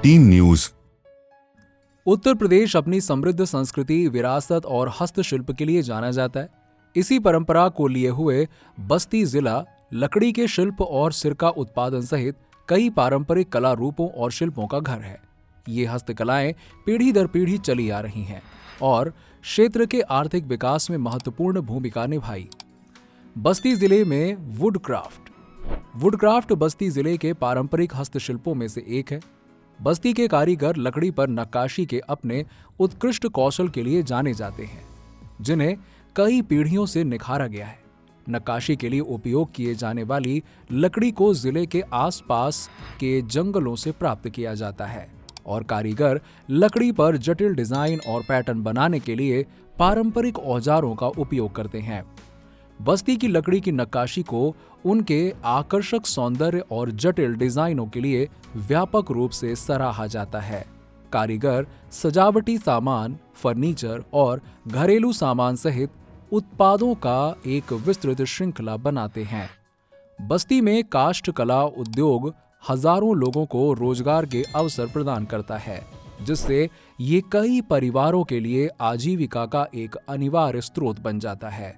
18 news. Uttar Pradesh अपनी समृद्ध संस्कृति, विरासत और हस्तशिल्प के लिए जाना जाता है। इसी परंपरा को लिए हुए बस्ती जिला लकड़ी के शिल्प और सिरका उत्पादन सहित कई पारंपरिक कला रूपों और शिल्पों का घर है। ये हस्तकलाएं पीढ़ी दर पीढ़ी चली आ रही हैं और क्षेत्र के आर्थिक विकास में महत्वपूर्ण भूमिका निभाई। बस्ती जिले में वुडक्राफ्ट बस्ती जिले के पारंपरिक हस्तशिल्पों में से एक है। बस्ती के कारीगर लकड़ी पर नक्काशी के अपने उत्कृष्ट कौशल के लिए जाने जाते हैं, जिन्हें कई पीढ़ियों से निखारा गया है। नक्काशी के लिए उपयोग किए जाने वाली लकड़ी को जिले के आसपास के जंगलों से प्राप्त किया जाता है और कारीगर लकड़ी पर जटिल डिजाइन और पैटर्न बनाने के लिए पारंपरिक औजारों का उपयोग करते हैं। बस्ती की लकड़ी की नक्काशी को उनके आकर्षक सौंदर्य और जटिल डिजाइनों के लिए व्यापक रूप से सराहा जाता है। कारीगर सजावटी सामान, फर्नीचर और घरेलू सामान सहित उत्पादों का एक विस्तृत श्रृंखला बनाते हैं। बस्ती में काष्ठ कला उद्योग हजारों लोगों को रोजगार के अवसर प्रदान करता है, जिससे ये कई परिवारों के लिए आजीविका का एक अनिवार्य स्रोत बन जाता है।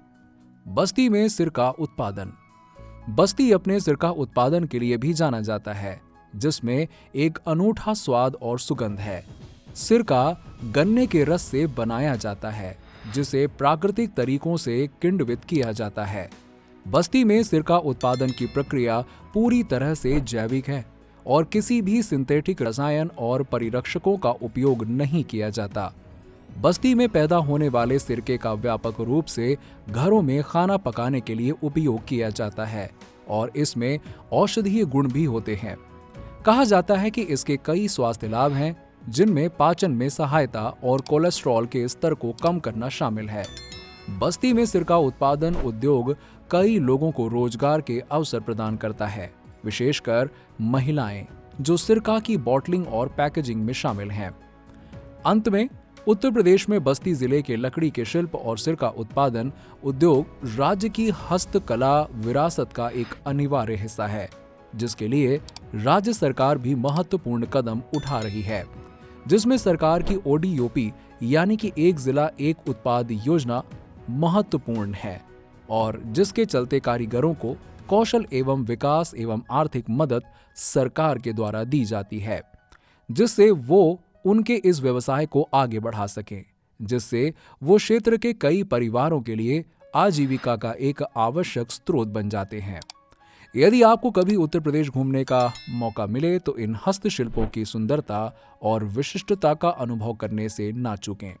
बस्ती में सिरका उत्पादन। बस्ती अपने सिरका उत्पादन के लिए भी जाना जाता है, जिसमें एक अनूठा स्वाद और सुगंध है। सिरका गन्ने के रस से बनाया जाता है, जिसे प्राकृतिक तरीकों से किण्वित किया जाता है। बस्ती में सिरका उत्पादन की प्रक्रिया पूरी तरह से जैविक है और किसी भी सिंथेटिक रसायन और परिरक्षकों का उपयोग नहीं किया जाता। बस्ती में पैदा होने वाले सिरके का व्यापक रूप से घरों में खाना पकाने के लिए उपयोग किया जाता है और इसमें औषधीय गुण भी होते हैं। कहा जाता है कि इसके कई स्वास्थ्य लाभ हैं, जिनमें पाचन में सहायता और कोलेस्ट्रॉल के स्तर को कम करना शामिल है। बस्ती में सिरका उत्पादन उद्योग कई लोगों को रोजगार के अवसर प्रदान करता है, विशेषकर महिलाएं जो सिरका की बॉटलिंग और पैकेजिंग में शामिल हैं। अंत में उत्तर प्रदेश में बस्ती जिले के लकड़ी के शिल्प और सिरका उत्पादन उद्योग राज्य की हस्तकला विरासत का एक अनिवार्य हिस्सा है, जिसके लिए राज्य सरकार भी महत्वपूर्ण कदम उठा रही है, जिसमें सरकार की ODOP यानी कि एक जिला एक उत्पाद योजना महत्वपूर्ण है और जिसके चलते कारीगरों को कौशल एवं विकास एवं आर्थिक मदद सरकार के द्वारा दी जाती है, जिससे वो उनके इस व्यवसाय को आगे बढ़ा सकें, जिससे वो क्षेत्र के कई परिवारों के लिए आजीविका का एक आवश्यक स्रोत बन जाते हैं। यदि आपको कभी उत्तर प्रदेश घूमने का मौका मिले तो इन हस्तशिल्पों की सुंदरता और विशिष्टता का अनुभव करने से ना चूकें।